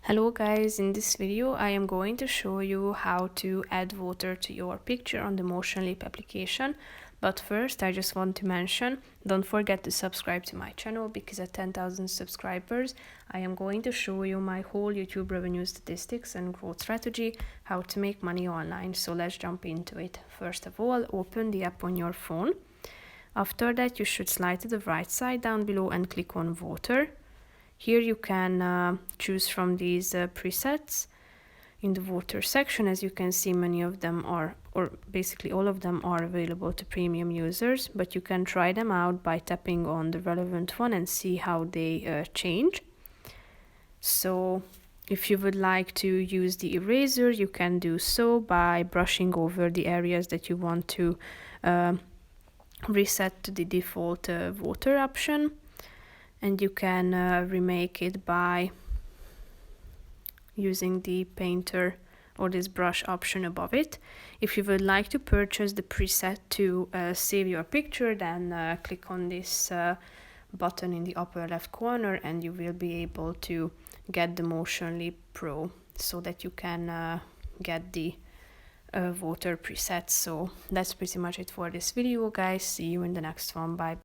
Hello guys, in this video I am going to show you how to add water to your picture on the Motionleap application. But first I just want to mention, don't forget to subscribe to my channel because at 10,000 subscribers I am going to show you my whole YouTube revenue statistics and growth strategy, how to make money online. So let's jump into it. First of all, open the app on your phone. After that you should slide to the right side down below and click on water. Here you can choose from these presets in the water section. As you can see, many of them are, or basically all of them are available to premium users, but you can try them out by tapping on the relevant one and see how they change. So if you would like to use the eraser, you can do so by brushing over the areas that you want to reset to the default water option. And you can remake it by using the painter or this brush option above it. If you would like to purchase the preset to save your picture, then click on this button in the upper left corner and you will be able to get the Motionleap Pro so that you can get the water presets. So that's pretty much it for this video, guys. See you in the next one. Bye.